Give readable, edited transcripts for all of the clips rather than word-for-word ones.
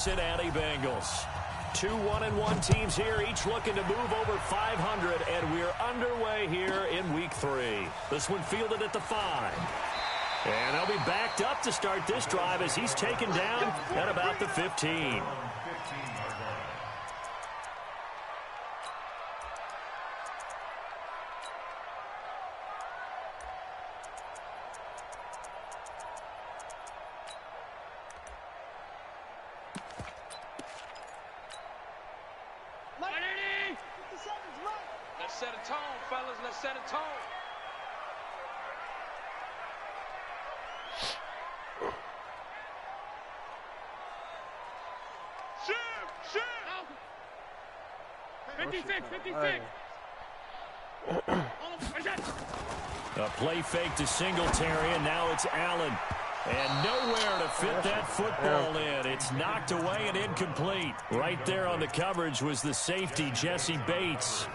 Cincinnati Bengals. 2-1-1 teams here, each looking to move over 500, and we're underway here in Week 3. This one fielded at the 5. And they'll be backed up to start this drive as he's taken down at about the 15. Let's set a tone, fellas. Let's set a tone. Shoot! 56. A play fake to Singletary, and now it's Allen. And nowhere to fit that football in. It's knocked away and incomplete. Right there on the coverage was the safety, Jesse Bates.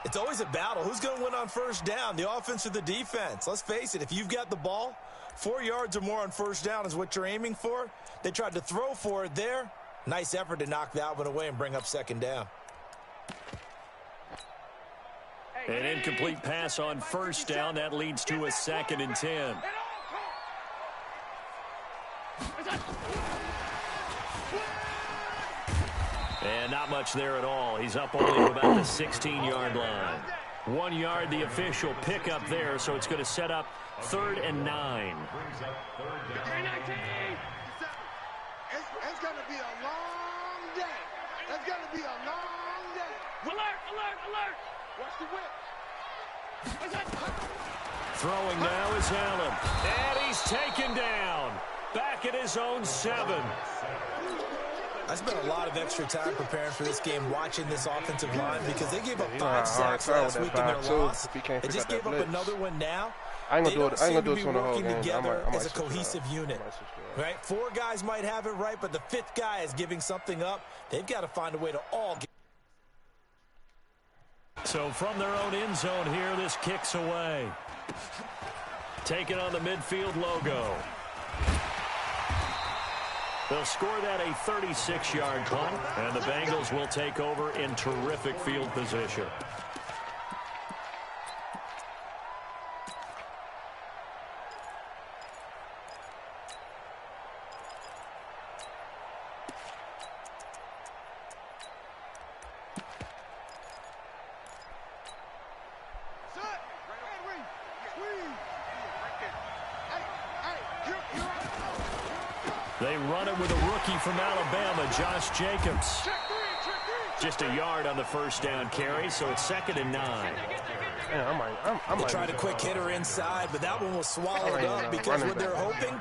It's always a battle. Who's going to win on first down, the offense or the defense? Let's face it, if you've got the ball, 4 yards or more on first down is what you're aiming for. They tried to throw for it there. Nice effort to knock that one away and bring up second down. An incomplete pass on first down. That leads to a 2nd and 10. And not much there at all. He's up only to about the 16-yard line. 1 yard, the official pickup there, so it's going to set up 3rd and 9. It's going to be a long day. It's going to be a long day. Alert! Watch the whip. Throwing now is Allen. And he's taken down. Back at his own 7. I spent a lot of extra time preparing for this game, watching this offensive line, because they gave up 5 sacks last week in their loss. They just gave up another one now. They don't seem to be working together as a cohesive unit. Right? 4 guys might have it right, but the 5th guy is giving something up. They've got to find a way to all get. So from their own end zone here, this kicks away. Taking on the midfield logo. They'll score that a 36-yard punt, and the Bengals will take over in terrific field position. They run it with a rookie from Alabama, Josh Jacobs. Just a yard on the first down carry, so it's 2nd and 9. They tried a quick hitter inside, but that one was swallowed up because what they're hoping,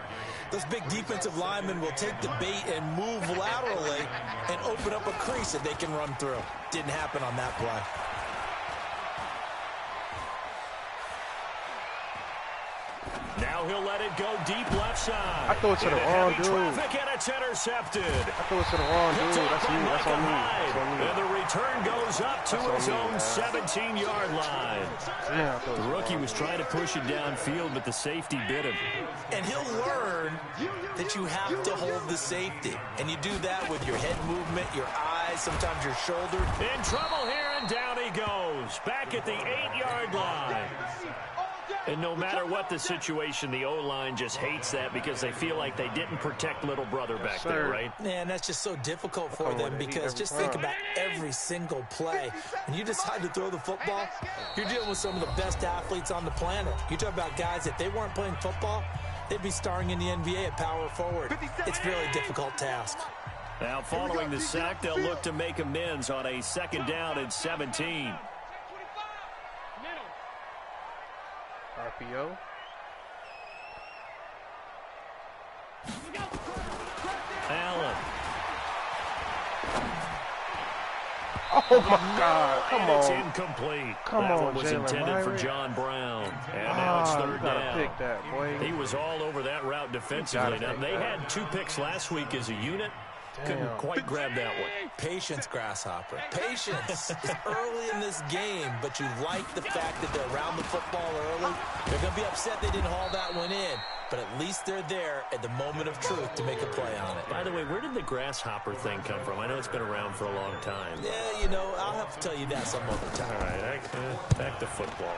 those big defensive linemen will take the bait and move laterally and open up a crease that they can run through. Didn't happen on that play. Now he'll let it go deep left side. I threw it to the wrong dude. Traffic and it's intercepted. I threw it to the wrong dude. That's me. That's on me. And the return goes up to his own 17-yard line. Yeah, the rookie was trying to push it downfield, but the safety bit him. And he'll learn that you have to hold the safety. And you do that with your head movement, your eyes, sometimes your shoulder. In trouble here, and down he goes. Back at the 8-yard line. And no matter what the situation, the O-line just hates that because they feel like they didn't protect little brother back there, right? Man, that's just so difficult for them because just think about every single play. When you decide to throw the football, you're dealing with some of the best athletes on the planet. You talk about guys, if they weren't playing football, they'd be starring in the NBA at power forward. It's a really difficult task. Now, following the sack, they'll look to make amends on a 2nd down and 17. RPO. Allen. Oh, my God. Come on. It's incomplete. That one was intended for John Brown. And now it's 3rd down. Pick that, boy. He was all over that route defensively. Now, they had 2 picks last week as a unit. Couldn't quite grab that one. Patience, Grasshopper. Patience. It's early in this game, but you like the fact that they're around the football early. They're going to be upset they didn't haul that one in, but at least they're there at the moment of truth to make a play on it. By the way, where did the grasshopper thing come from? I know it's been around for a long time. Yeah, you know, I'll have to tell you that some other time. All right, back to football.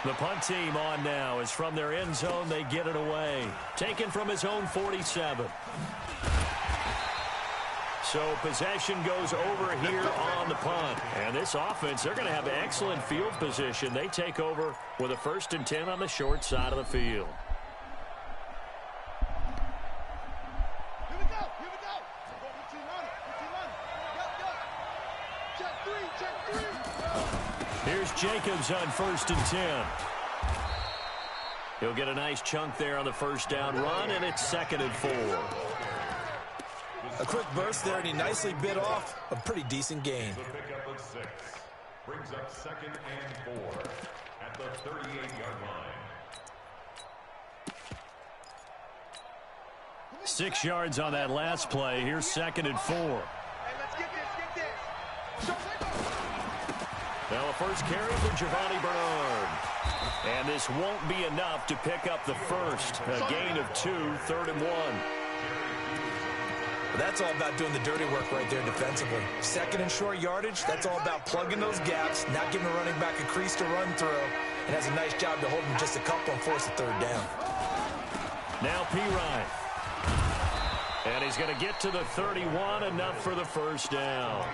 The punt team on now is from their end zone. They get it away. Taken from his own 47. So possession goes over here on the punt. And this offense, they're going to have excellent field position. They take over with a 1st and 10 on the short side of the field. Here we go. Here we go. Check three. Here's Jacobs on 1st and 10. He'll get a nice chunk there on the first down run, and it's 2nd and 4. A quick burst there, and he nicely bit off a pretty decent gain. The pickup of 6 brings up 2nd and 4 at the 38-yard line. 6 yards on that last play. Here's 2nd and 4. Hey, let's get this. Now a first carry for Giovanni Bernard. And this won't be enough to pick up the first. A gain of 2, 3rd and 1. That's all about doing the dirty work right there defensively. 2nd and short yardage, that's all about plugging those gaps, not giving a running back a crease to run through, and has a nice job to hold him just a couple and force a 3rd down. Now Pirine. And he's going to get to the 31, enough for the first down.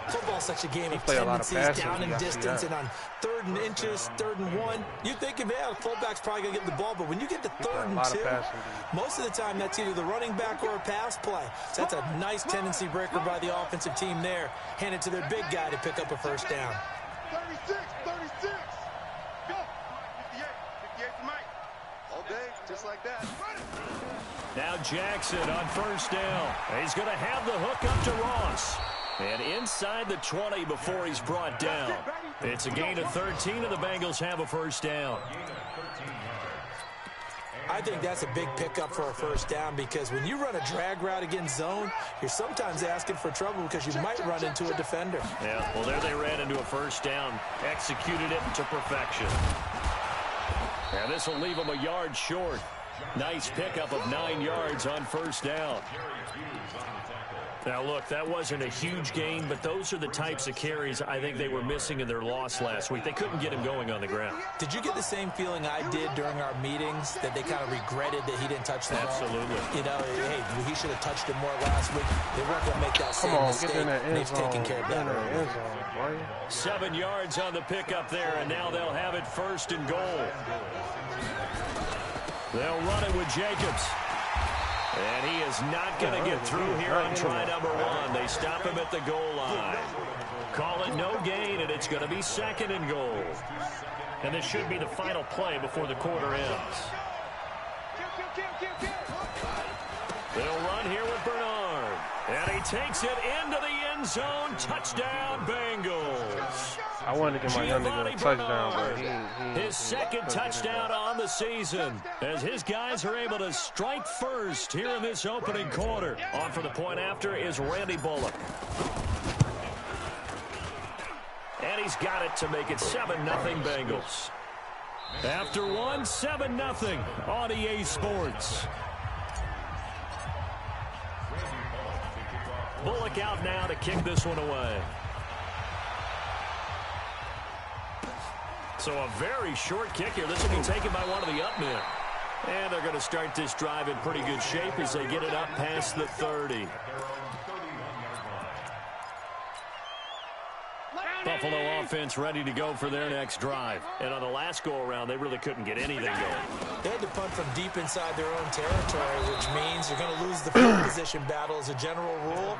Football's such a game of tendencies, down and distance, and on 3rd and inches, 3rd and 1, you're thinking, yeah, the fullback's probably going to get the ball, but when you get to 3rd and 2, most of the time that's either the running back or a pass play. So that's a nice tendency breaker by the offensive team there. Hand it to their big guy to pick up a first down. 36. Go. 58 for Mike. All day, just like that. Now Jackson on first down. He's going to have the hook up to Ross. And inside the 20 before he's brought down. It's a gain of 13, and the Bengals have a first down. I think that's a big pickup for a first down, because when you run a drag route against zone, you're sometimes asking for trouble because you might run into a defender. Yeah, well, there they ran into a first down, executed it to perfection. And this will leave them a yard short. Nice pickup of 9 yards on first down. Now, look, that wasn't a huge gain, but those are the types of carries I think they were missing in their loss last week. They couldn't get him going on the ground. Did you get the same feeling I did during our meetings, that they kind of regretted that he didn't touch the ball? Absolutely. You know, hey, he should have touched it more last week. They weren't going to make that same mistake. And they've taken care of that. 7 yards on the pickup there, and now they'll have it 1st and goal. They'll run it with Jacobs. And he is not going to get through here on try number 1. They stop him at the goal line. Call it no gain, and it's going to be 2nd and goal. And this should be the final play before the quarter ends. They'll run here with Bernard. And he takes it into the end zone. Touchdown, Bengals. I wanted to get my young nigga a touchdown, but his 2nd touchdown on the season, as his guys are able to strike first here in this opening quarter. On for the point after is Randy Bullock. And he's got it to make it 7-0 Bengals. After one, 7-0 on EA Sports. Bullock out now to kick this one away. So a very short kick here. This will be taken by one of the up men. And they're going to start this drive in pretty good shape as they get it up past the 30. Buffalo offense ready to go for their next drive. And on the last go-around, they really couldn't get anything going. They had to punt from deep inside their own territory, which means you're going to lose the field position battle as a general rule.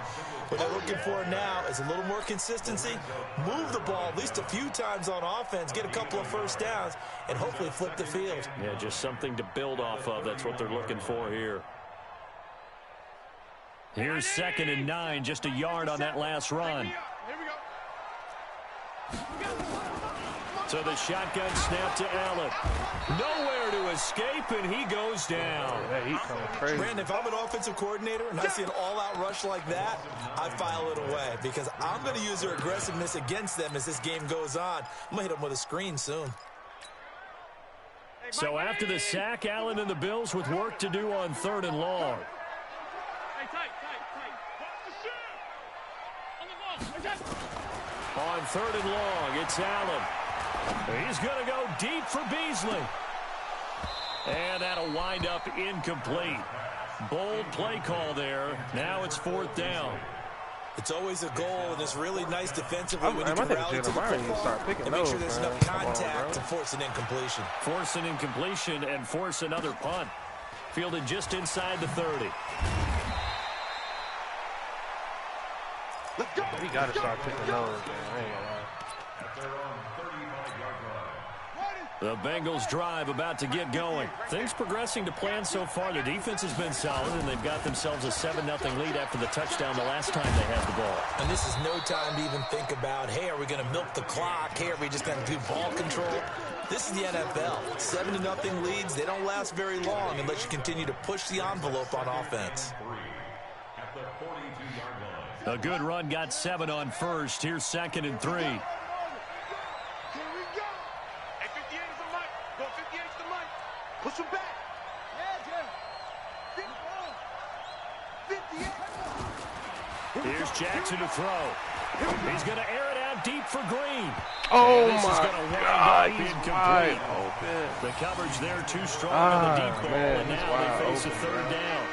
What they're looking for now is a little more consistency, move the ball at least a few times on offense, get a couple of first downs, and hopefully flip the field. Yeah, just something to build off of. That's what they're looking for here. Here's 2nd and 9, just a yard on that last run. So the shotgun snap to Allen. Nowhere to escape, and he goes down. Yeah, he's coming crazy. Brandon, if I'm an offensive coordinator and I see an all-out rush like that, I file it away because I'm going to use their aggressiveness against them as this game goes on. I'm going to hit them with a screen soon. So after the sack, Allen and the Bills with work to do on 3rd and long. On 3rd and long, it's Allen. He's going to go deep for Beasley. And that'll wind up incomplete. Bold play call there. Now it's 4th down. It's always a goal, and it's really nice defensively when you can rally to the football and make sure there's enough contact to force an incompletion. Force an incompletion and force another punt. Fielded just inside the 30. Let's go. We got to start picking those, man. I ain't gonna lie. The Bengals drive about to get going. Things progressing to plan so far. Their defense has been solid, and they've got themselves a 7-0 lead after the touchdown the last time they had the ball. And this is no time to even think about, hey, are we going to milk the clock? Hey, are we just going to do ball control? This is the NFL. 7-0 leads, they don't last very long unless you continue to push the envelope on offense. A good run got 7 on first. Here's 2nd and 3. Push him back. Here's Jackson to throw. He's going to air it out deep for Green. Oh, this my is going to God. wind He's up wide incomplete. open. The coverage there too strong on the deep ball, man, and now they face open, a 3rd down.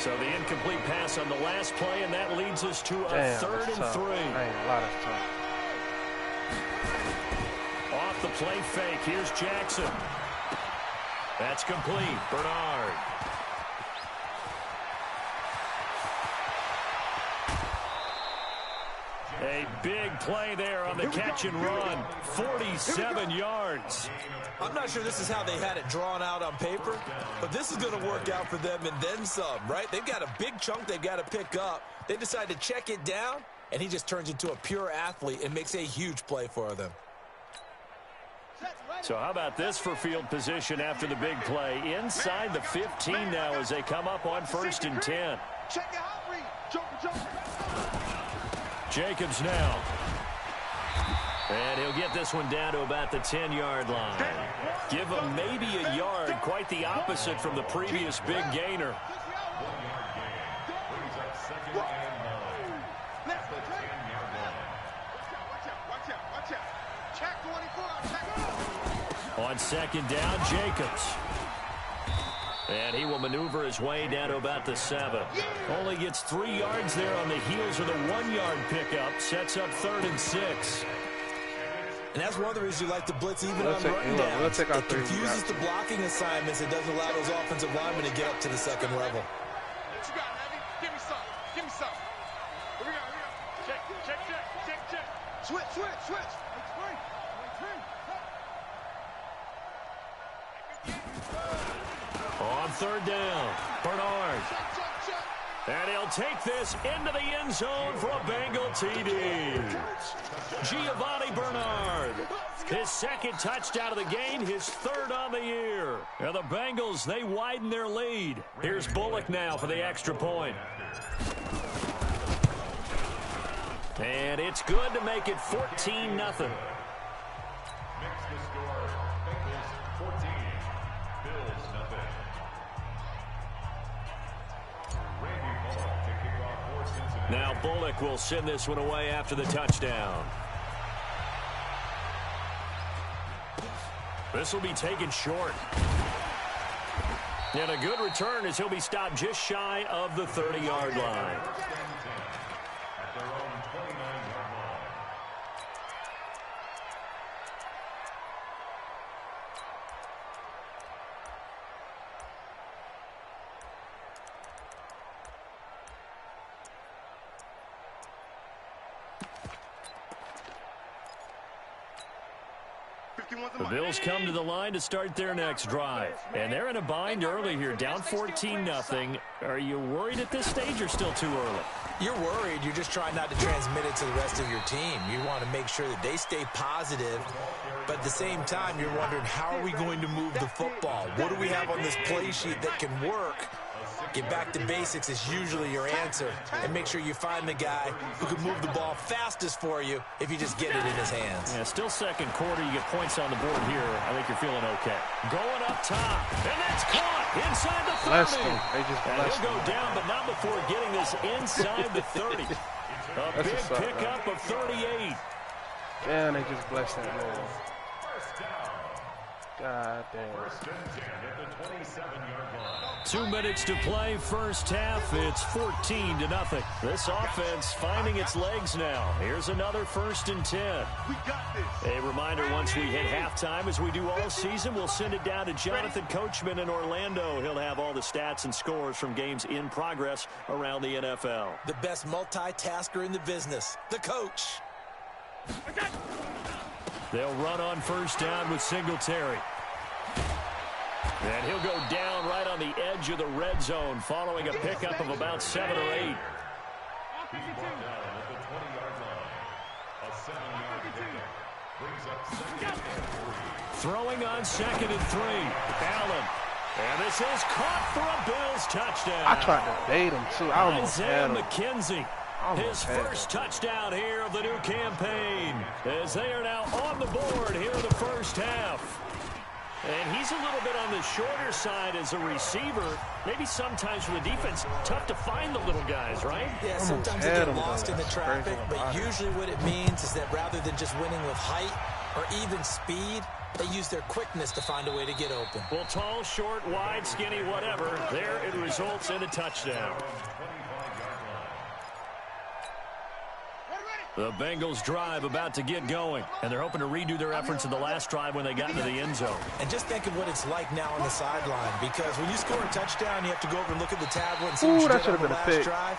So the incomplete pass on the last play, and that leads us to a 3rd and 3. I ain't a lot of tough. Off the play fake, here's Jackson. That's complete. Bernard. A big play there on the catch and run. 47 yards. I'm not sure this is how they had it drawn out on paper, but this is going to work out for them and then some, right? They've got a big chunk they've got to pick up. They decide to check it down, and he just turns into a pure athlete and makes a huge play for them. So how about this for field position after the big play? Inside the 15 now as they come up on 1st and 10. Check it out, Reed. Joker. Jacobs now. And he'll get this one down to about the 10-yard line. Give him maybe a yard, quite the opposite from the previous big gainer. On 2nd down, Jacobs. And he will maneuver his way down to about the 7. Only gets 3 yards there on the heels of the 1-yard pickup. Sets up 3rd and 6. And that's one of the reasons you like to blitz even on run downs. It confuses the blocking assignments. It doesn't allow those offensive linemen to get up to the 2nd level. What you got, Heavy? Give me some. Give me some. Here we go. Check. Switch. On 3rd down, Bernard. And he'll take this into the end zone for a Bengal TD. Giovanni Bernard. His 2nd touchdown of the game, his 3rd on the year. And the Bengals, they widen their lead. Here's Bullock now for the extra point. And it's good to make it 14-0. Makes the score Bengals 14, Bills nothing. Now Bullock will send this one away after the touchdown. This will be taken short. And a good return as he'll be stopped just shy of the 30-yard line. At their own 29-yard line. The Bills come to the line to start their next drive. And they're in a bind early here, down 14-0. Are you worried at this stage or still too early? You're worried. You're just trying not to transmit it to the rest of your team. You want to make sure that they stay positive. But at the same time, you're wondering, how are we going to move the football? What do we have on this play sheet that can work? Get back to basics is usually your answer. And make sure you find the guy who can move the ball fastest for you if you just get it in his hands. Yeah, still second quarter. You get points on the board here. I think you're feeling okay. Going up top. And that's caught inside the 30. Blessed him. They just blessed him. He'll go down, but not before getting this inside the 30. A big pickup of 38. Damn, they just blessed that man. God damn. 2 minutes to play, first half. It's 14-0. This offense finding its legs now. Here's another 1st and 10. A reminder, once we hit halftime, as we do all season, we'll send it down to Jonathan Coachman in Orlando. He'll have all the stats and scores from games in progress around the NFL. The best multitasker in the business, the coach. They'll run on first down with Singletary. And he'll go down right on the edge of the red zone following a pickup of about 7 or 8. Throwing on 2nd and 3. Allen. And this is caught for a Bills touchdown. I tried to bait him, too. I almost Isaiah had him. McKenzie. His first touchdown here of the new campaign, as they are now on the board here in the first half. And he's a little bit on the shorter side as a receiver. Maybe sometimes for the defense, tough to find the little guys, right? Yeah, sometimes they get lost in the traffic, but usually what it means is that rather than just winning with height or even speed, they use their quickness to find a way to get open. Well, tall, short, wide, skinny, whatever, there it results in a touchdown. The Bengals drive about to get going, and they're hoping to redo their efforts in the last drive when they got into the end zone. And just think of what it's like now on the sideline, because when you score a touchdown, you have to go over and look at the tablet and see what you did on the last drive.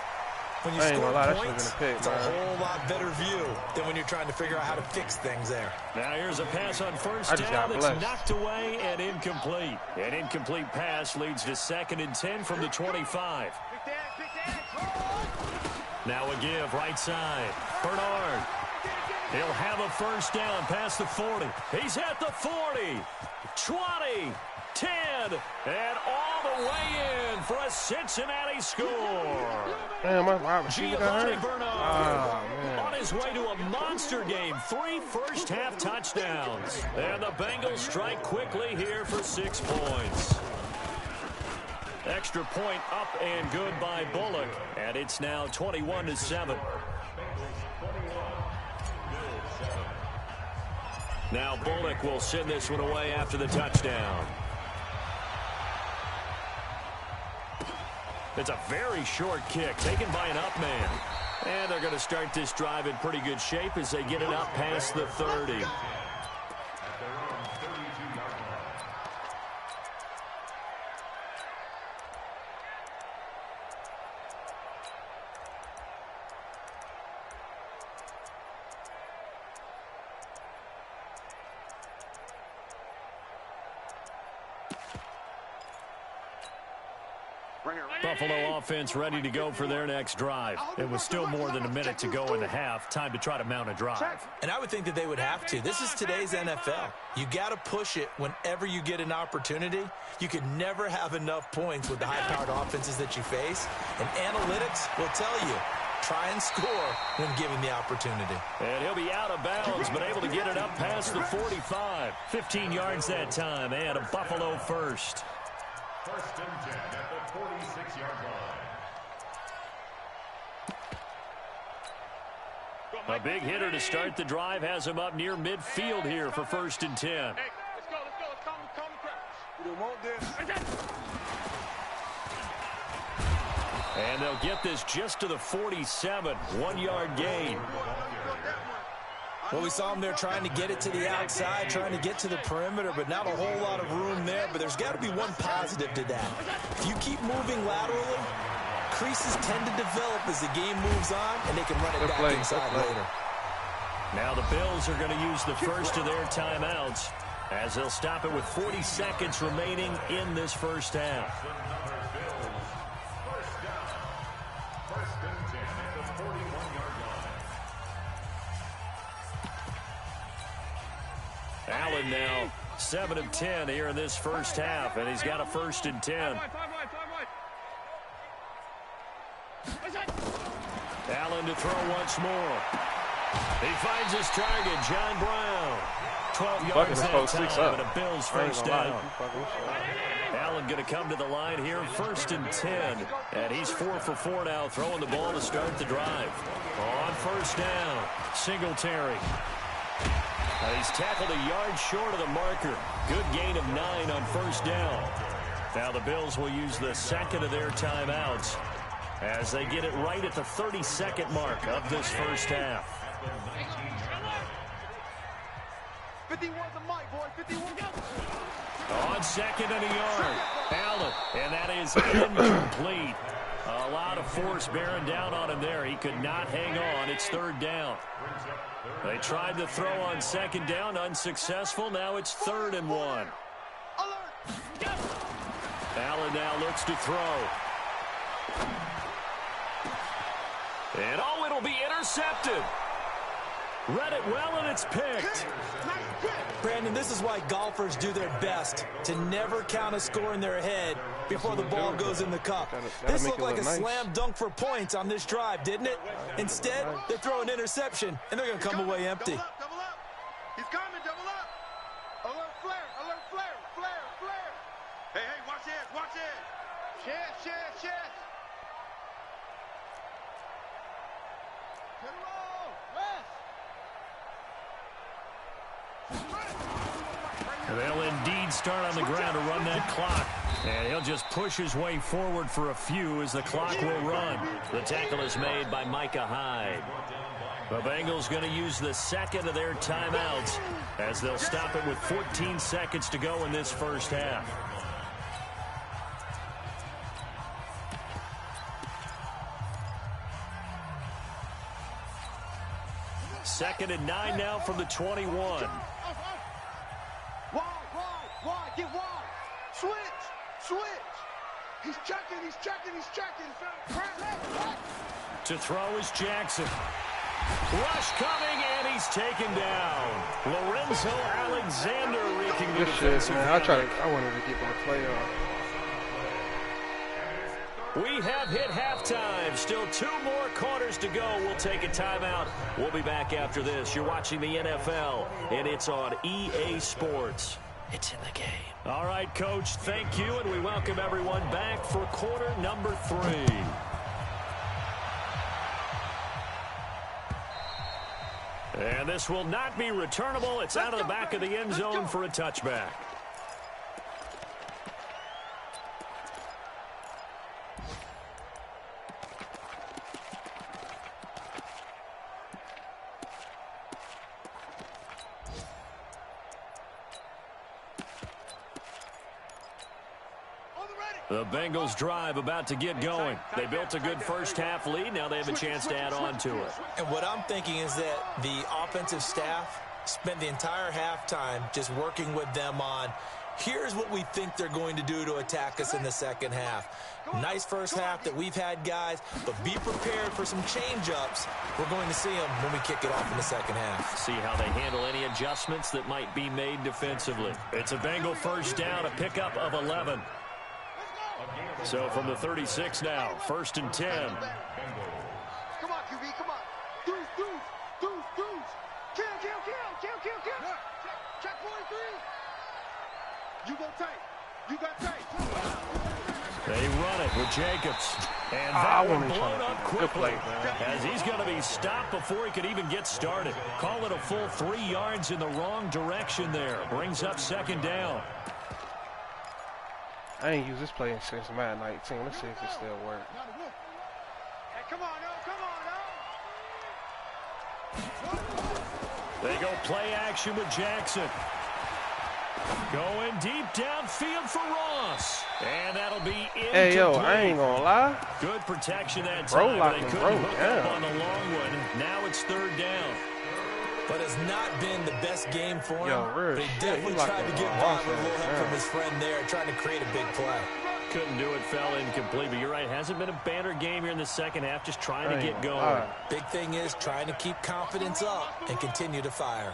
When you score points, it's a whole lot better view than when you're trying to figure out how to fix things there. Now here's a pass on first down that's knocked away and incomplete. An incomplete pass leads to 2nd and 10 from the 25. Now a give right side. Bernard. He'll have a first down past the 40. He's at the 40. 20. 10. And all the way in for a Cincinnati score. Man, my wide receiver got hurt. Bernard on his way to a monster game. 3 first-half touchdowns. And the Bengals strike quickly here for 6 points. Extra point up and good by Bullock. And it's now 21-7. Now Bullock will send this one away after the touchdown. It's a very short kick taken by an up man. And they're going to start this drive in pretty good shape as they get it up past the 30. Buffalo offense ready to go for their next drive. It was still more than a minute to go in the half. Time to try to mount a drive. And I would think that they would have to. This is today's NFL. You got to push it whenever you get an opportunity. You can never have enough points with the high-powered offenses that you face. And analytics will tell you, try and score when given the opportunity. And he'll be out of bounds, but able to get it up past the 45. 15 yards that time, and a Buffalo first. 1st and 10 at the 46-yard line. A big hitter to start the drive has him up near midfield here for 1st and 10. Hey, let's go. Let's calm the crowd. We don't want this. And they'll get this just to the 47. 1-yard gain. Well, we saw him there trying to get it to the outside, trying to get to the perimeter, but not a whole lot of room there. But there's got to be one positive to that. If you keep moving laterally, creases tend to develop as the game moves on, and they can run it back inside later. Now the Bills are going to use the first of their timeouts. as they'll stop it with 40 seconds remaining in this first half. First and 10 at the 41-yard line. Allen now 7 of 10 here in this first half, and he's got a 1st and 10. Allen to throw once more. He finds his target, John Brown. 12 yards that time, and a Bills first down. Allen going to come to the line here, 1st and 10. And he's 4 for 4 now, throwing the ball to start the drive. On 1st down, Singletary. He's tackled a yard short of the marker. Good gain of 9 on 1st down. Now the Bills will use the second of their timeouts as they get it right at the 32nd mark of this first half. 51 the mic, boy. 51 go. On 2nd and a yard, Allen, and that is incomplete. A lot of force bearing down on him there. He could not hang on. It's 3rd down. They tried to throw on 2nd down, unsuccessful. Now it's 3rd and 1. Allen now looks to throw. And oh, it'll be intercepted. Read it well, and it's picked. Brandon, this is why golfers do their best to never count a score in their head before the ball goes in the cup. This looked like a slam dunk for points on this drive, didn't it? Instead, they throw an interception, and they're going to come away empty. Double up. He's coming, double up. Alert flare, flare. Hey, watch it. Chest. Get low, rest. They'll indeed start on the ground to run that clock. And he'll just push his way forward for a few as the clock will run. The tackle is made by Micah Hyde. The Bengals going to use the second of their timeouts as they'll stop it with 14 seconds to go in this first half. 2nd and 9 now from the 21. Wide. Get wide. Switch. He's checking. To throw is Jackson. Rush coming, and he's taken down. Lorenzo Alexander wreaking the defensive. I wanted to get my play on. We have hit halftime. Still 2 more quarters to go. We'll take a timeout. We'll be back after this. You're watching the NFL, and it's on EA Sports. It's in the game. All right, Coach, thank you, and we welcome everyone back for quarter number 3. And this will not be returnable. It's out of the back of the end zone for a touchback. The Bengals drive about to get going. They built a good first half lead. Now they have a chance to add on to it. And what I'm thinking is that the offensive staff spent the entire halftime just working with them on, here's what we think they're going to do to attack us in the second half. Nice first half that we've had, guys, but be prepared for some change-ups. We're going to see them when we kick it off in the second half. See how they handle any adjustments that might be made defensively. It's a Bengal first down, a pickup of 11. So from the 36 now, 1st and 10. Come on, QB, come on. Deuce. Kill. Check 43. You got tape. They run it with Jacobs. And that one blown up quickly as he's going to be stopped before he could even get started. Call it a full 3 yards in the wrong direction there. Brings up 2nd down. I ain't used this play since Madden 19. Let's see if it still works. Hey, come on now. They go play action with Jackson. Going deep downfield for Ross. And that'll be incomplete. Hey, yo, I ain't gonna lie. Good protection that time. They couldn't hook up on the long one. Now it's 3rd down. But it's not been the best game for him. But he definitely tried to get by with a little help from his friend there, trying to create a big play. Couldn't do it, fell incomplete, but you're right. Hasn't been a banner game here in the second half, just trying to get going. Big thing is trying to keep confidence up and continue to fire.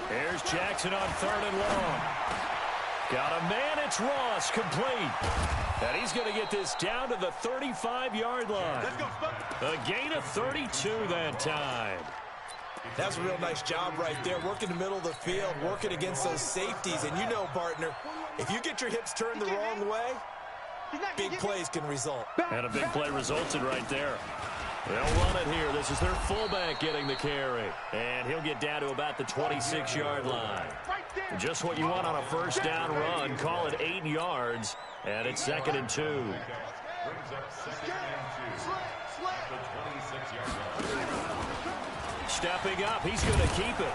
Here's Jackson on 3rd and long. Got a man, it's Ross, complete. And he's going to get this down to the 35-yard line. A gain of 32 that time. That's a real nice job right there, working the middle of the field, working against those safeties. And you know, partner, if you get your hips turned the wrong way, big plays can result. And a big play resulted right there. They'll run it here. This is their fullback getting the carry. And he'll get down to about the 26-yard line. Just what you want on a first down run. Call it 8 yards. And it's 2nd and 2. Stepping up, he's going to keep it.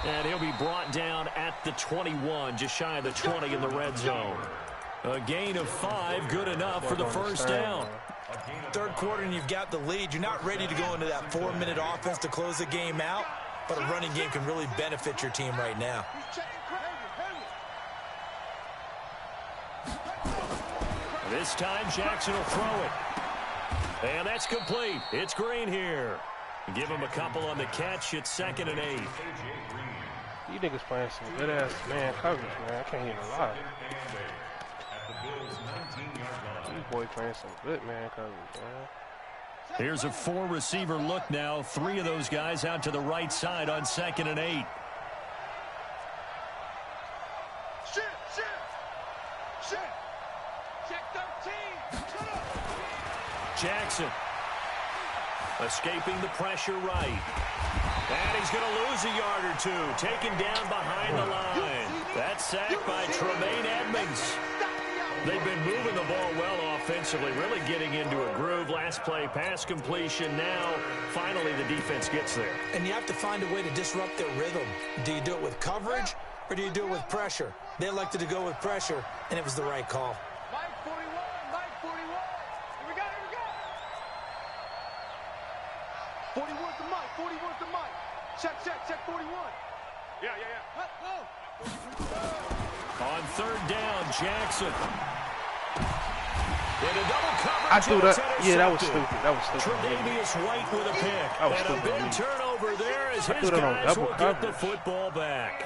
And he'll be brought down at the 21, just shy of the 20 in the red zone. A gain of 5, good enough for the first down. Third quarter and you've got the lead. You're not ready to go into that 4-minute offense to close the game out, but a running game can really benefit your team right now. This time Jackson will throw it. And that's complete. It's Green here. Give him a couple on the catch. It's 2nd and 8. You niggas playing some good-ass man coverage, man. I can't even lie. These boys playing some good man coverage, man. Here's a 4-receiver look now. 3 of those guys out to the right side on 2nd and 8. Jackson escaping the pressure right. And he's going to lose a yard or 2. Taken down behind the line. That's sacked by Tremaine Edmonds. They've been moving the ball well offensively, really getting into a groove. Last play, pass completion. Now, finally, the defense gets there. And you have to find a way to disrupt their rhythm. Do you do it with coverage, or do you do it with pressure? They elected to go with pressure, and it was the right call. Mike 41, Mike 41. Here we go, here we go. 41 to Mike, 41 to Mike. Check 41. Yeah. Let's go. On 3rd down, Jackson. In a double coverage. I threw that. Yeah, that was stupid. That was stupid. Tre'Davious White with a pick. That was and stupid. A big turnover there as his that on guys double will coverage. get the football back.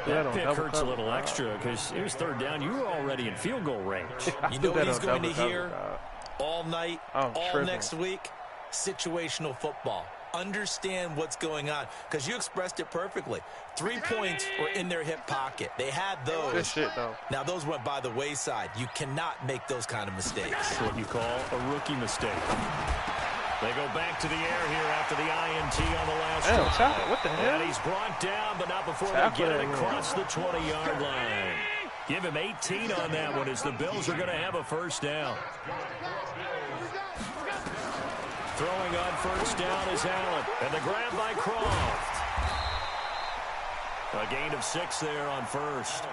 That pick hurts a little extra because it was 3rd down. You were already in field goal range. You know what he's going to hear all night, all next week? Situational football. Understand what's going on, because you expressed it perfectly. 3 points were in their hip pocket. They had those. Good shit, though. Now, those went by the wayside. You cannot make those kind of mistakes. That's what you call a rookie mistake. They go back to the air here after the INT on the last drive. What the hell? And he's brought down, but not before they get it across the 20-yard line. Give him 18 on that one as the Bills are going to have a first down. Throwing on first down is Allen. And the grab by Croft. A gain of 6 there on first.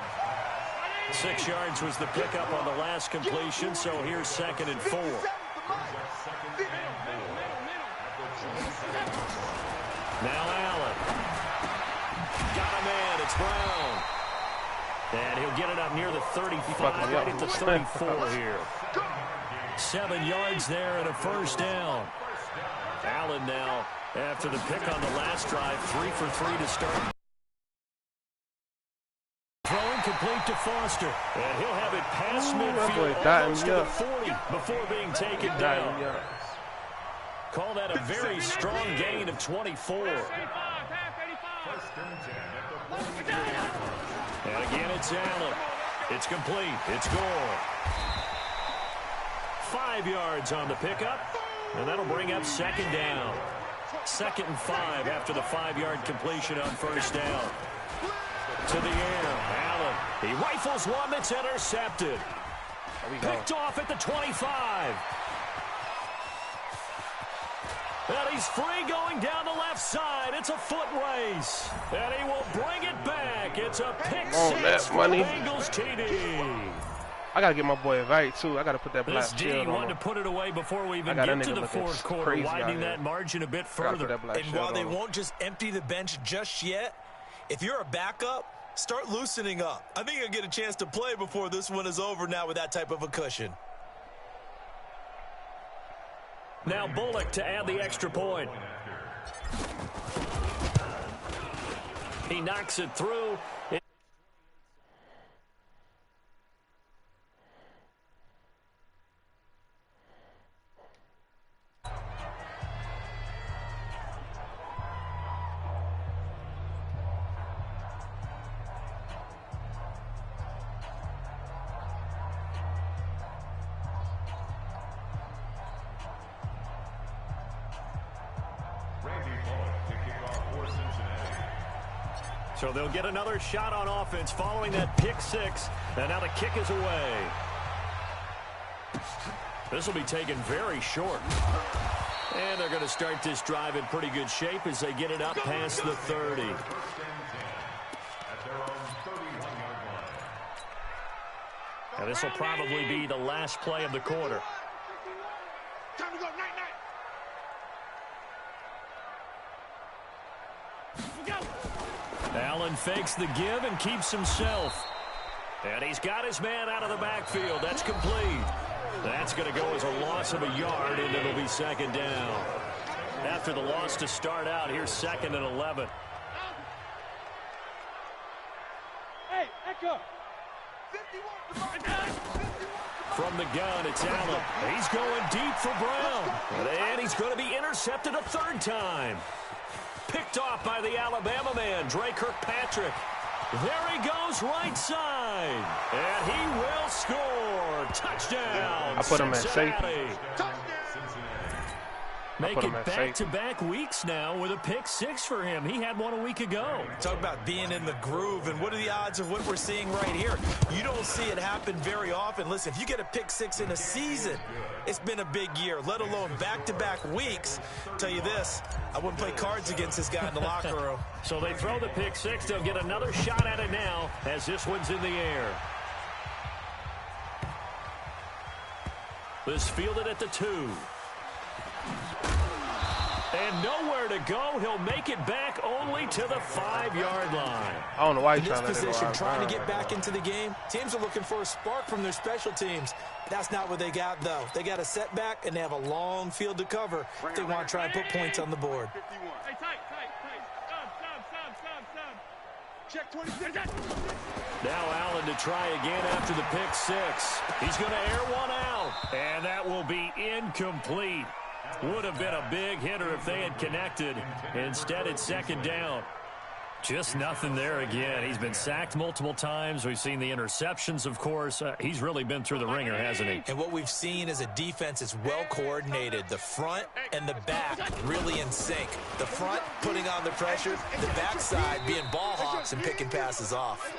6 yards was the pickup on the last completion, so here's 2nd and 4. Now Allen. Got a man. It's Brown. And he'll get it up near the 35, right at the 34 here. 7 yards there and a first down. Allen now, after the pick on the last drive, 3 for 3 to start. Throwing complete to Foster. And he'll have it past midfield almost to the 40 before being taken down. Call that a very strong gain of 24. And again, it's Allen. It's complete. It's Gore. 5 yards on the pickup. And that'll bring up 2nd down. 2nd and 5 after the 5-yard completion on first down. To the air. Allen. He rifles one that's intercepted. Picked off at the 25. And he's free going down the left side. It's a foot race. And he will bring it back. It's a pick 6 for the Bengals TD. I gotta get my boy right too. I gotta put that black shield shield on. Wanted to put it away before we even get to the fourth quarter, widening that margin a bit further. And while they won't just empty the bench just yet, if you're a backup, start loosening up. I think you'll get a chance to play before this one is over now with that type of a cushion. Now Bullock to add the extra point. He knocks it through. So they'll get another shot on offense following that pick six. And now the kick is away. This will be taken very short. And they're going to start this drive in pretty good shape as they get it up past the 30. And this will probably be the last play of the quarter. Time to go, night. Allen fakes the give and keeps himself. And he's got his man out of the backfield. That's complete. That's going to go as a loss of a yard, and it'll be second down. After the loss to start out, here's 2nd and 11. Hey, echo. From the gun, it's Allen. He's going deep for Brown. And he's going to be intercepted a third time. Picked off by the Alabama man, Dre Kirkpatrick. There he goes, right side. And he will score. Touchdown, I put him at safety. Make it back-to-back weeks now with a pick six for him. He had one a week ago. Talk about being in the groove, and what are the odds of what we're seeing right here? You don't see it happen very often. Listen, if you get a pick six in a season, it's been a big year, let alone back-to-back weeks. Tell you this, I wouldn't play cards against this guy in the locker room. So they throw the pick six. They'll get another shot at it now as this one's in the air. This fielded at the 2. And nowhere to go. He'll make it back only to the 5-yard line. I don't know why he's in this position, trying to get back into the game. Teams are looking for a spark from their special teams. That's not what they got, though. They got a setback, and they have a long field to cover if they want to try and put points on the board. Hey, tight. Sub. Check 26. Now Allen to try again after the pick six. He's going to air one out, and that will be incomplete. Would have been a big hitter if they had connected. Instead, it's second down. Just nothing there again. He's been sacked multiple times. We've seen the interceptions, of course. He's really been through the ringer, hasn't he? And what we've seen is a defense is well coordinated. The front and the back really in sync. The front putting on the pressure, the backside being ball hawks and picking passes off.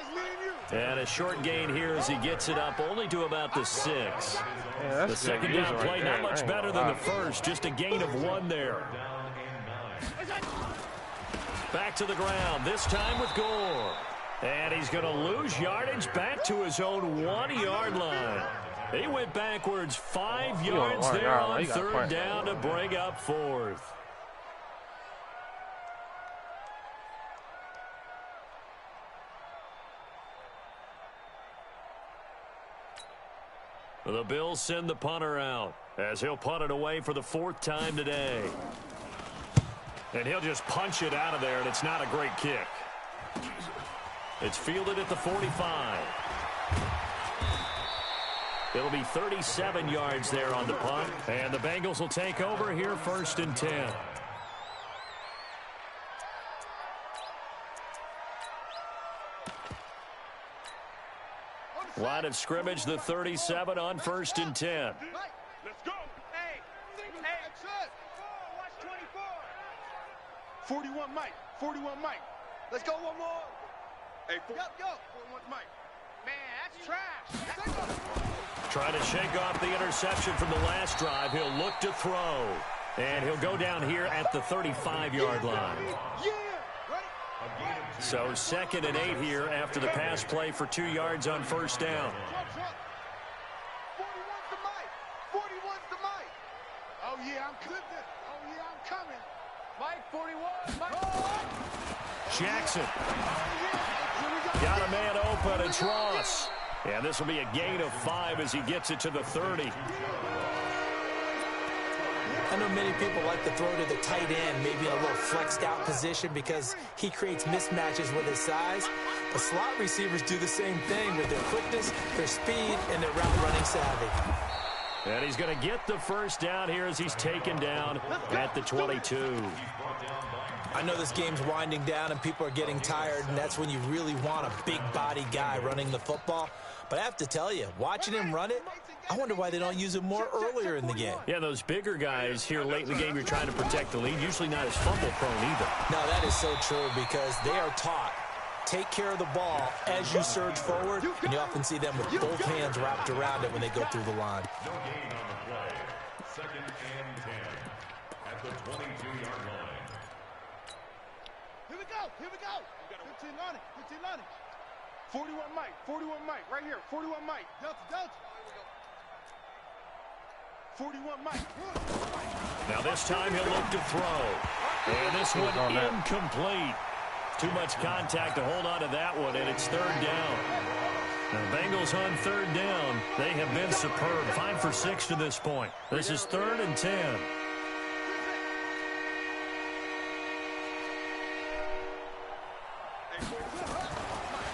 And a short gain here as he gets it up only to about the 6. Yeah, the second down play not much better than the first. Just a gain of 1 there. Back to the ground, this time with Gore. And he's going to lose yardage back to his own 1-yard line. He went backwards 5 yards there on third down to bring up 4th. The Bills send the punter out as he'll punt it away for the 4th time today. And he'll just punch it out of there, and it's not a great kick. It's fielded at the 45. It'll be 37 yards there on the punt, and the Bengals will take over here 1st and 10. Line of scrimmage, the 37 on 1st and 10. Let's go. Hey, watch 24. 41 Mike. Let's go one more. Hey, go. 41 Mike. Man, that's trash. Trying to shake off the interception from the last drive. He'll look to throw. And he'll go down here at the 35-yard line. So 2nd and 8 here after the pass play for 2 yards on 1st down. yeah, I'm coming. Mike, 41. Mike. Jackson. Got a man open. It's Ross. And this will be a gain of 5 as he gets it to the 30. I know many people like to throw to the tight end, maybe in a little flexed out position because he creates mismatches with his size. But slot receivers do the same thing with their quickness, their speed, and their route running savvy. And he's going to get the first down here as he's taken down at the 22. I know this game's winding down and people are getting tired, and that's when you really want a big body guy running the football. But I have to tell you, watching him run it, I wonder why they don't use him more earlier in the game. Yeah, those bigger guys here late in the game, you're trying to protect the lead, usually not as fumble prone either. No, that is so true because they are taught. Take care of the ball as you surge forward, and you often see them with both hands wrapped around it when they go through the line. No gain on the play. 2nd and 10 at the 22-yard line. Here we go. 15 on it. 41 Mike. 41 Mike. Right here. 41 Mike. Delta. 41 Mike. Now this time he'll look to throw. And this one incomplete. Too much contact to hold on to that one, and it's 3rd down. Now, Bengals on 3rd down. They have been superb. 5 for 6 to this point. This is 3rd and 10.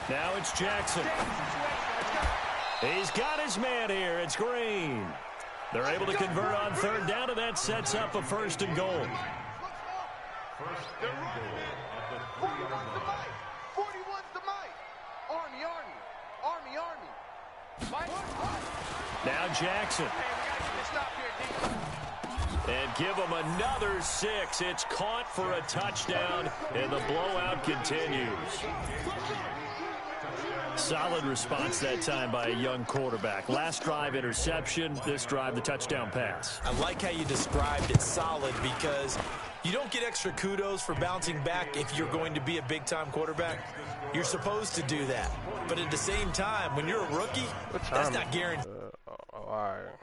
Now it's Jackson. He's got his man here. It's Green. They're able to convert on 3rd down, and that sets up a 1st and goal. 1st and goal at the 3-yard line. 41's the Mike. Army. Mike. Now Jackson. And give him another 6. It's caught for a touchdown, and the blowout continues. Solid response that time by a young quarterback. Last drive, interception. This drive, the touchdown pass. I like how you described it solid because you don't get extra kudos for bouncing back if you're going to be a big-time quarterback. You're supposed to do that. But at the same time, when you're a rookie, that's not guaranteed. All right.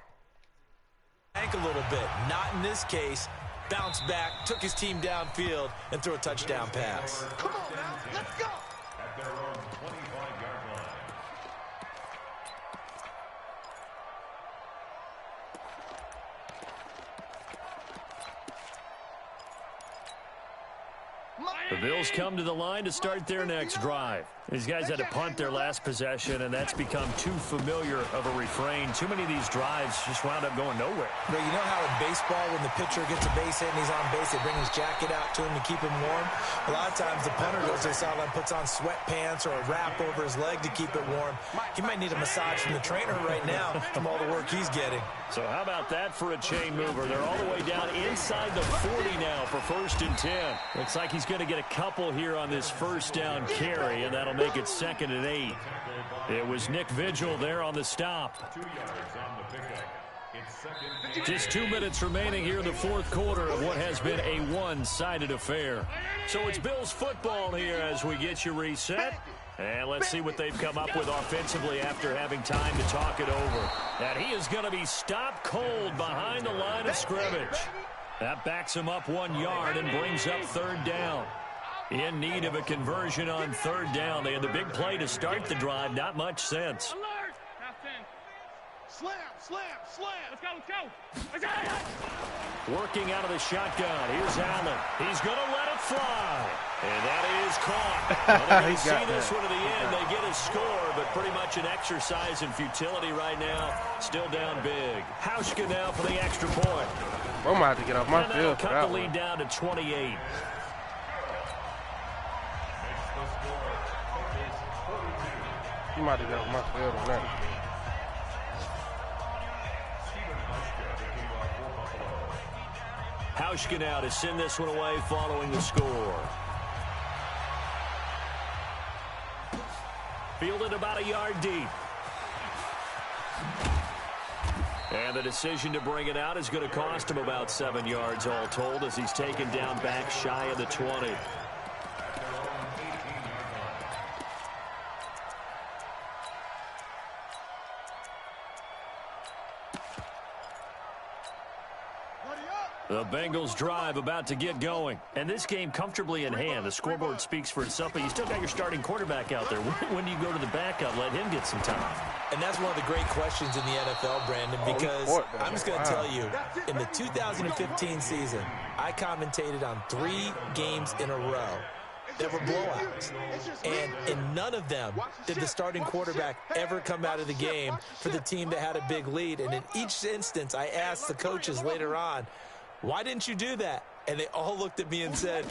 Bank a little bit. Not in this case. Bounce back, took his team downfield, and threw a touchdown pass. Come on now. Let's go. At their own 25-yard line. The Bills come to the line to start their next drive. These guys had to punt their last possession, and that's become too familiar of a refrain. Too many of these drives just wound up going nowhere. But you know how in baseball, when the pitcher gets a base hit and he's on base, they bring his jacket out to him to keep him warm? A lot of times the punter goes to the sideline, puts on sweatpants or a wrap over his leg to keep it warm. He might need a massage from the trainer right now from all the work he's getting. So how about that for a chain mover? They're all the way down inside the 40 now for 1st and 10. Looks like he's going to get a couple here on this 1st down carry, and that'll make it 2nd and 8. It was Nick Vigil there on the stop. 2 yards on the pickup. It's 2nd and Just 2 minutes remaining here in the 4th quarter of what has been a one-sided affair. So it's Bills football here as we get you reset. And let's see what they've come up with offensively after having time to talk it over. And he is going to be stopped cold behind the line of scrimmage. That backs him up 1 yard and brings up 3rd down. In need of a conversion on 3rd down. They had the big play to start the drive. Not much sense. Alert! Half 10. Slam. Let's go. Working out of the shotgun. Here's Allen. He's going to let it fly. And that is caught. Well, they see this one to the end. They get a score, but pretty much an exercise in futility right now. Still down big. Hauschka now for the extra point. I'm about to get off my field. Cut the lead down to 28. You might have got off my field on that. Hauschka now to send this one away following the score. Fielded about a yard deep. And the decision to bring it out is going to cost him about 7 yards all told as he's taken down back shy of the 20. The Bengals drive about to get going. And this game comfortably in hand. The scoreboard speaks for itself, but you still got your starting quarterback out there. When do you go to the backup, let him get some time? And that's one of the great questions in the NFL, Brandon, because I'm just going to tell you, in the 2015 season, I commentated on 3 games in a row that were blowouts. And in none of them did the starting quarterback ever come out of the game for the team that had a big lead. And in each instance, I asked the coaches later on, why didn't you do that? And they all looked at me and said,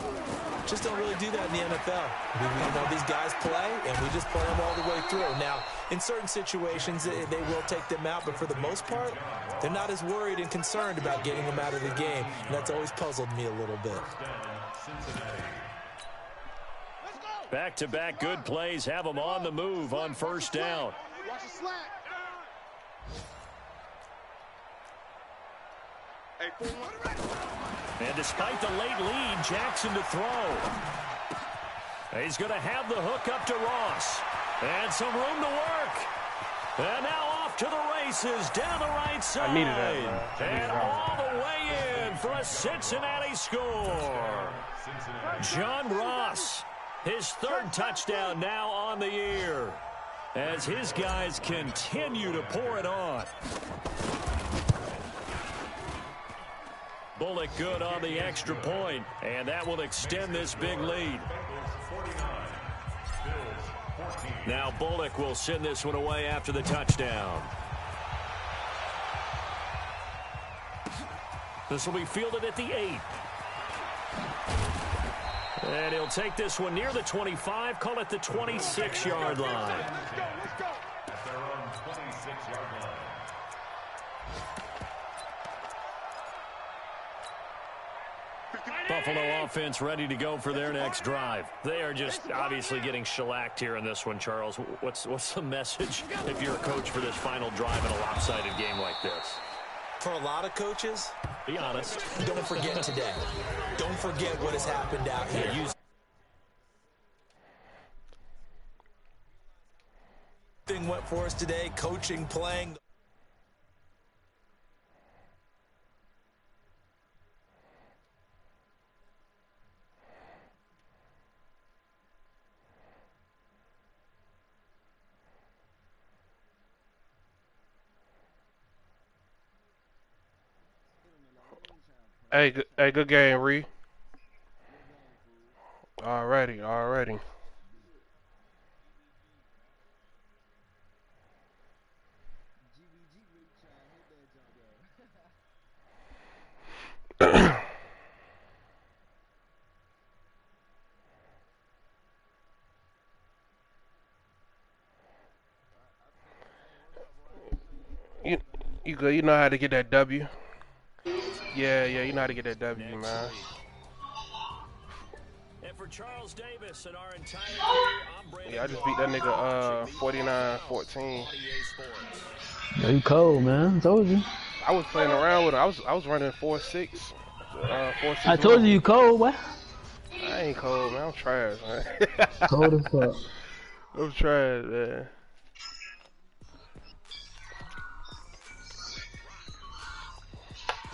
just don't really do that in the NFL. You know, these guys play, and we just play them all the way through. Now, in certain situations, they will take them out, but for the most part, they're not as worried and concerned about getting them out of the game. And that's always puzzled me a little bit. Back-to-back good plays have them on the move on first down. Watch the slant. And despite the late lead, Jackson to throw. He's going to have the hook up to Ross. And some room to work. And now off to the races down the right side. I needed that, and all the way in for a Cincinnati score. John Ross, his 3rd touchdown now on the year, as his guys continue to pour it on. Bullock good on the extra point, and that will extend this big lead. Now Bullock will send this one away after the touchdown. This will be fielded at the 8. And he'll take this one near the 25, call it the 26-yard line. At their own 26-yard line. Buffalo offense ready to go for their next drive. They are just obviously getting shellacked here in this one, Charles. What's the message if you're a coach for this final drive in a lopsided game like this? For a lot of coaches, be honest. Don't forget today. Don't forget what has happened out here. Thing went for us today, coaching, playing. Hey, good game, Ree. Alrighty. You good? You know how to get that W. Yeah, you know how to get that W, man. And for Charles Davis and our entire team, yeah, I just beat that nigga 49-14. Yeah, you cold, man. I told you. I was playing around with him. I was running 4-6. 4-6. I told you cold, what? I ain't cold, man. I'm trash, man. Cold as fuck. I'm trash, man.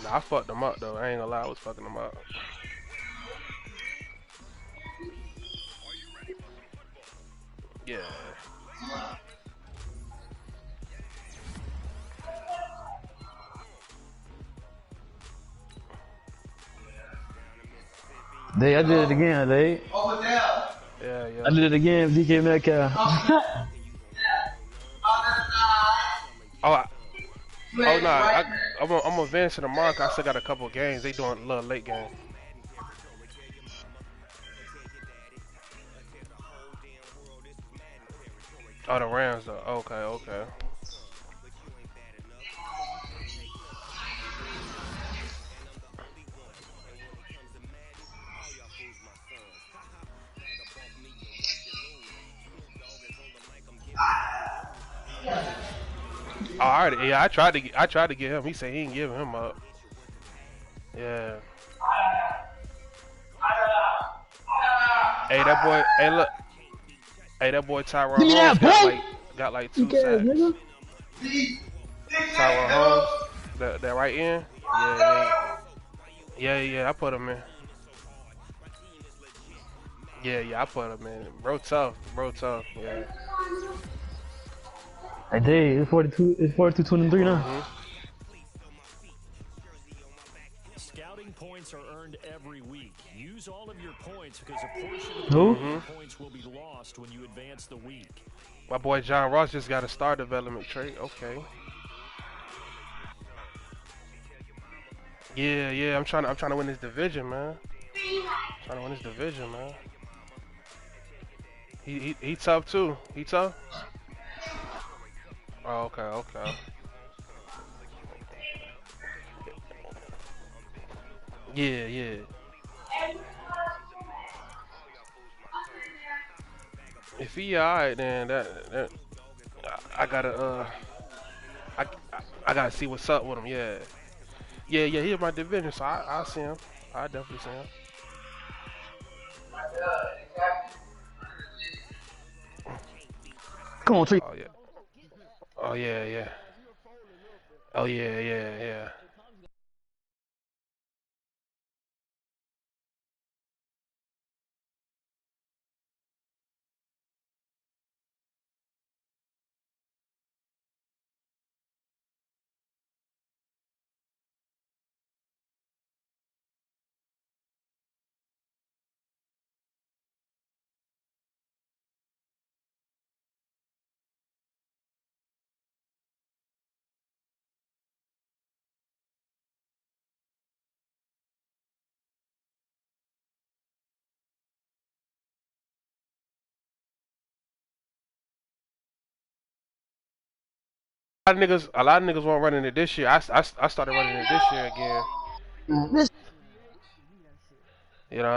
Nah, I fucked them up, though. I ain't gonna lie, I was fucking them up. Yeah. I did it again, Dave. Yeah. I did it again, DK Metcalf. I'm advancing the mark. I still got a couple games. They doing a little late game. Oh, the Rams though. Okay. Alright, yeah, I tried to get him. He said he ain't giving him up. Yeah. Hey, that boy. Hey, look. Hey, that boy Tyrone Holmes got like 2 sacks. Tyrone Holmes, that right in. Yeah. Yeah, I put him in. Yeah, I put him in. Bro tough, yeah. I did. It's 42. It's 42-23 now. Scouting points are earned every week. Use all of your points because a portion of Who? points will be lost when you advance the week. My boy John Ross just got a star development trait. Okay. Yeah. I'm trying to win this division, man. He tough too. He tough. Oh, okay. Yeah. If he alright, then that I gotta I gotta see what's up with him. Yeah. He's my division, so I see him. I definitely see him. Come on, Tree. Oh yeah. Oh yeah. A lot of niggas won't running it this year. I started running it this year again. This You know what I mean?